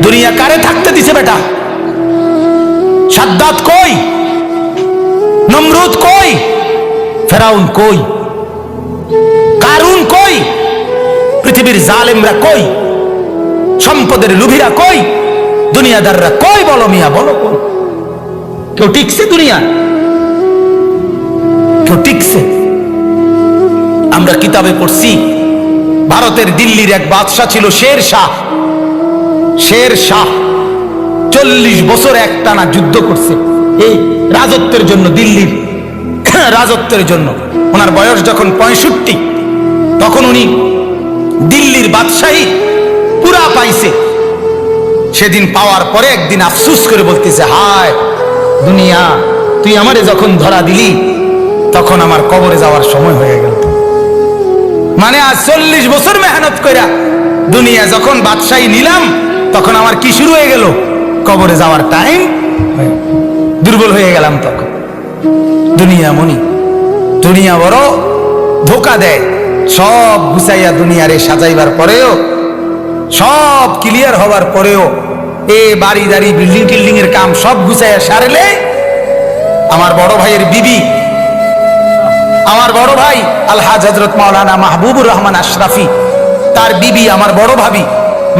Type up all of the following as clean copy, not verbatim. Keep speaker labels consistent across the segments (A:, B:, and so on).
A: দুনিয়া কারে থাকতে দিছে বেটা? সাদ্দাত কই? নমরুদ কই? ফেরাউন কই? কারুন কই? পৃথিবীর জালেমরা কই? সম্পদের লুভিরা কই? দুনিয়াদাররা কই? বলো মিয়া, বলো কই? কেউ টিকছে দুনিয়া? কেউ টিকছে? আমরা কিতাবে পড়ছি ভারতের দিল্লির এক বাদশা ছিল শের শাহ। শের শাহ 40 বছর একটানা যুদ্ধ করছে এই রাজত্বের জন্য, দিল্লির রাজত্বের জন্য। ওনার বয়স যখন 65, তখন উনি দিল্লির বাদশাহী পুরা পাইছে। সেদিন পাওয়ার পরে একদিন আফসুস করে বলতেছে, হায় দুনিয়া, তুই আমারে যখন ধরা দিলি তখন আমার কবরে যাওয়ার সময় হয়ে গেল। মানে আজ 40 বছর মেহনত কইরা দুনিয়া যখন বাদশাহী নিলাম, তখন আমার কি শুরু হয়ে গেল? কবরে যাওয়ার টাইম। দুর্বল হয়ে গেলাম তখন। দুনিয়া মনি, দুনিয়া বড় ধোকা দেয়। সব গুছাইয়া দুনিয়ারে সাজাইবার পরেও, সব ক্লিয়ার হবার পরেও, এ বাড়ি দাড়ি বিল্ডিং টিল্ডিং এর কাম সব গুছাইয়া সারলে আমার বড় ভাইয়ের বিবি, আমার বড় ভাই আলহাজ হযরত মাওলানা মাহবুবুর রহমান আশরাফি, তার বিবি আমার বড় ভাবি,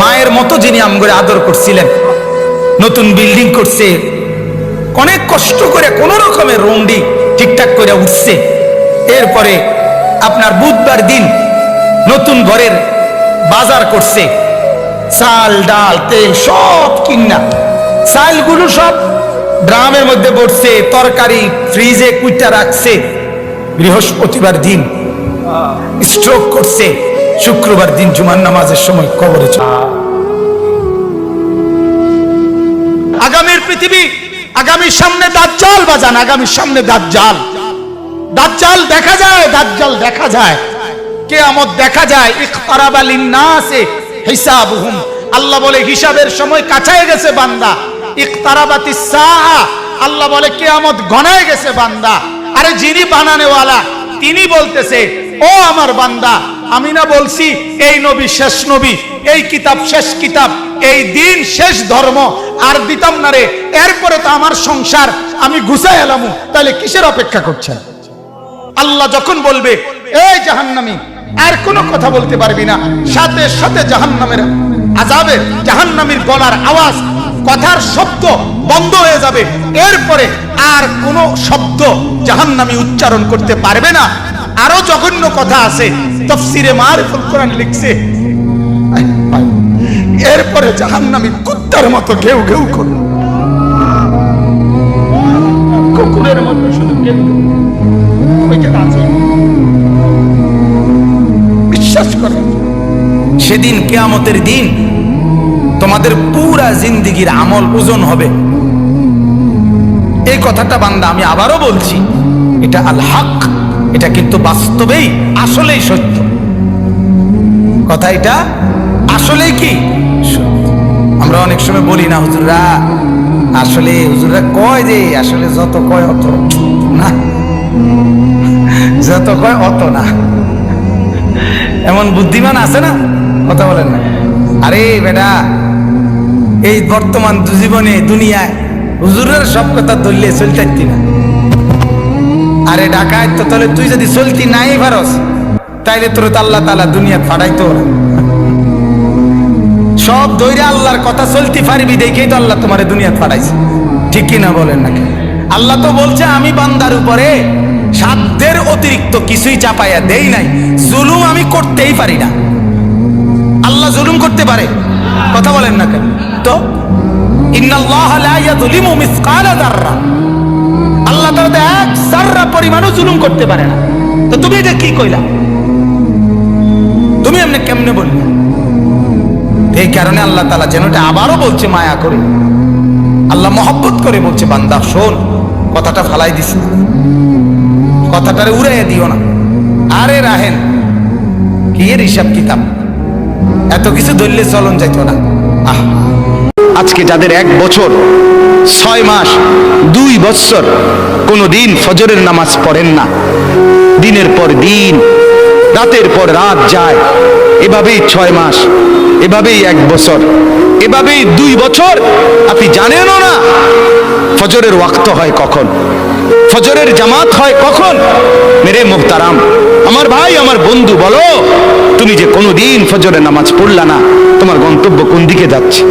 A: মায়ের মতো যিনি আমগরে আদর করছিলেন, নতুন বিল্ডিং করছে, অনেক কষ্ট করে কোন রকমের রুমডি ঠিকঠাক করে উঠছে। এরপরে আপনার বুধবার দিন নতুন ঘরের বাজার করছে, চাল ডাল তেল সব কিনা, চালগুলো সব ড্রামের মধ্যে পড়ছে, তরকারি ফ্রিজে কুইটা রাখছে। বৃহস্পতিবার দিন স্ট্রোক করছে, শুক্রবার দিন জুমার নামাজের সময় কবরে চলে। আগামীর পৃথিবী, আগামীর সামনে দাজ্জাল বাজান, আগামীর সামনে দাজ্জাল। দাজ্জাল দেখা যায়, দাজ্জাল দেখা যায়, কিয়ামত দেখা যায়। ইকতারাবা লিন্নাসে হিসাবুহুম, আল্লাহ বলে হিসাবের সময় কাছায় গেছে বান্দা। ইকতারাবাতিস সাআ, আল্লাহ বলে কিয়ামত ঘনায় গেছে বান্দা। আরে যিনি বানানেওয়ালা তিনি বলতেছে, ও আমার বান্দা, আমি না বলছি এই নবী শেষ নবী, এই কিতাব শেষ কিতাব, এই দিন শেষ ধর্ম, আর দিতাম না রে। এরপরে তো আমার সংসার আমি গুছাই এলাম, তাহলে কিসের অপেক্ষা করছেন? আল্লাহ যখন বলবে এই জাহান্নামী, আর কোনো কথা বলতে পারবি না, সাথে সাথে জাহান্নামের আযাবের, জাহান্নামীর গলার আওয়াজ, কথার শব্দ বন্ধ হয়ে যাবে। এরপরে আর কোনো শব্দ জাহান্নামী উচ্চারণ করতে পারবে না। আরো জঘন্য কথা আছে, তাফসীরে মারিফুল কোরআন লিখছে, এরপরে জাহান্নামী কুত্তার মতো ঘেউ ঘেউ করবে, কুকুরের মতো শুধু ঘেউ ঘেউ। বিশ্বাস করেন, সেদিন কিয়ামতের দিন তোমাদের পুরা জিন্দেগির আমল ওজন হবে। এই কথাটা বান্দা আমি আবারও বলছি, এটা আল হক, এটা কিন্তু বাস্তবেই আসলেই সত্য কথা। এটা আসলেই কি আমরা অনেক সময় বলি না, হুজুররা আসলে, হুজুররা কয় যে আসলে যত কয় অত না, যত কয় অত না। এমন বুদ্ধিমান আছে না, কথা বলেন না। আরে বেটা, এই বর্তমান জীবনে দুনিয়ায় হুজুরের সব কথা ধরলে চলতে না। আরে ডাকাত তো, তাহলে তুই যদি চলতি নাই পারস, তাইলে তোর তো আল্লাহ তাআলা দুনিয়া ফাড়াইতো না। সব ধৈর্য আল্লাহর কথা চলতে পারবি দেখেই তো আল্লাহ তোমার দুনিয়া ফাড়াইছে, ঠিক কি না বলেন নাকি? আল্লাহ তো বলছে আমি বান্দার উপরে সাধ্যের অতিরিক্ত কিছুই চাপাইয়া দেই নাই, জুলুম আমি করতেই পারি না। আল্লাহ জুলুম করতে পারে? কথা বলেন না কেন? তো ইন্নাল্লাহা লা ইয়াযলিমু মিসকালা যাররা, আল্লাহ তাআলা এক যাররা পরিমাণও জুলুম করতে পারে না। তো তুমি এটা কি কইলা? তুমি এমনি কেমনে বললে? এই কারণে আল্লাহ তাআলা যেন এটা আবারও বলছে মায়া করে, আল্লাহ মহব্বত করে বলছে, বান্দা শোন, কথাটা ফালাই দিছি, কথাটারে উড়াইয়া দিও না। আরে রাহেন কি এর হিসাব কিতাব, এত কিছু ধরলে চলন যাইতো না। আজকে যাদের 1 বছর 6 মাস 2 বছর কোনদিন ফজরের নামাজ পড়েন না, দিনের পর দিন রাতের পর রাত যায়, এভাবেই 6 মাস এভাবেই 1 বছর, এভাবেই 2 বছর। আপনি জানেনও না ফজরের ওয়াক্ত হয় কখন, ফজরের জামাত হয় কখন। মেরে মুহতারাম, আমার ভাই, আমার বন্ধু, বলো তুমি যে কোনোদিন ফজরের নামাজ পড়লা না, তোমার গন্তব্য কোন দিকে যাচ্ছে?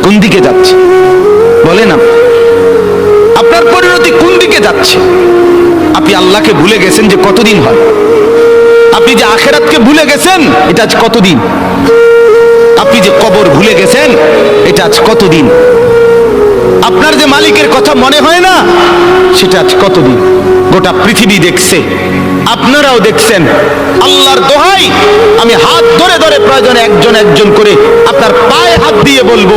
A: কোন দিকে যাচ্ছে বলেন? আপনার পরিণতি কোন দিকে যাচ্ছে? আপনি আল্লাহকে ভুলে গেছেন যে কতদিন হয়? আপনি যে আখেরাতকে ভুলে গেছেন, এটা আজ কতদিন? আপনি যে কবর ভুলে গেছেন, এটা আজ কতদিন? আপনার যে মালিকের কথা মনে হয় না, সেটা আজ কতদিন? গোটা পৃথিবী দেখছে, আপনারাও দেখছেন। আল্লাহর দোহাই, আমি হাত ধরে ধরে প্রয়োজনে একজন একজন করে আপনার পায়ে হাত দিয়ে বলবো,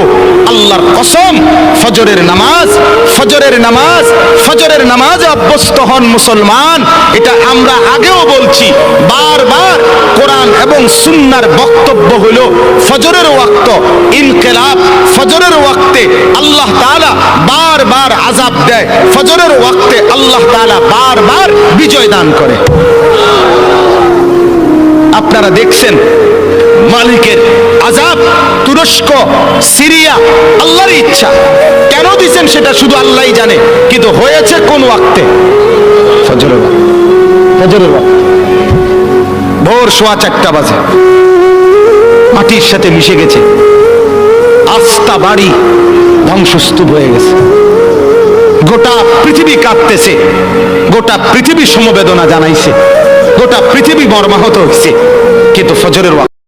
A: আল্লাহর কসম, ফজরের নামাজ, ফজরের নামাজ, ফজরের নামাজে অভ্যস্ত হন মুসলমান। এটা আমরা আগেও বলছি বারবার। কোরআন এবং সুন্নাহর বক্তব্য হলো ফজরের ওয়াক্ত ইনকিলাব, ফজরের ওয়াক্তে আল্লাহ তাআলা বারবার আযাব দেয়, ফজরের ওয়াক্তে আল্লাহ তাআলা বারবার বিজয় দান করে। আপনারা দেখছেন মালিকের আযাব, তুরস্ক, সিরিয়া, আল্লাহর ইচ্ছা। কেন দিচ্ছেন সেটা শুধু আল্লাহই জানে, কিন্তু হয়েছে কোন ওয়াক্তে? ফজরের ওয়াক্তে। ফজরের ওয়াক্তে ভোর 4:15 বাজে, মাটির সাথে মিশে গেছে, আস্থা বাড়ি ধ্বংসস্তূপ হয়ে গেছে। গোটা পৃথিবী কাঁদতেছে, গোটা পৃথিবী সমবেদনা জানাইছে, গোটা পৃথিবী মর্মাহত হয়েছে, কিন্তু ফজরের ওয়াক্ত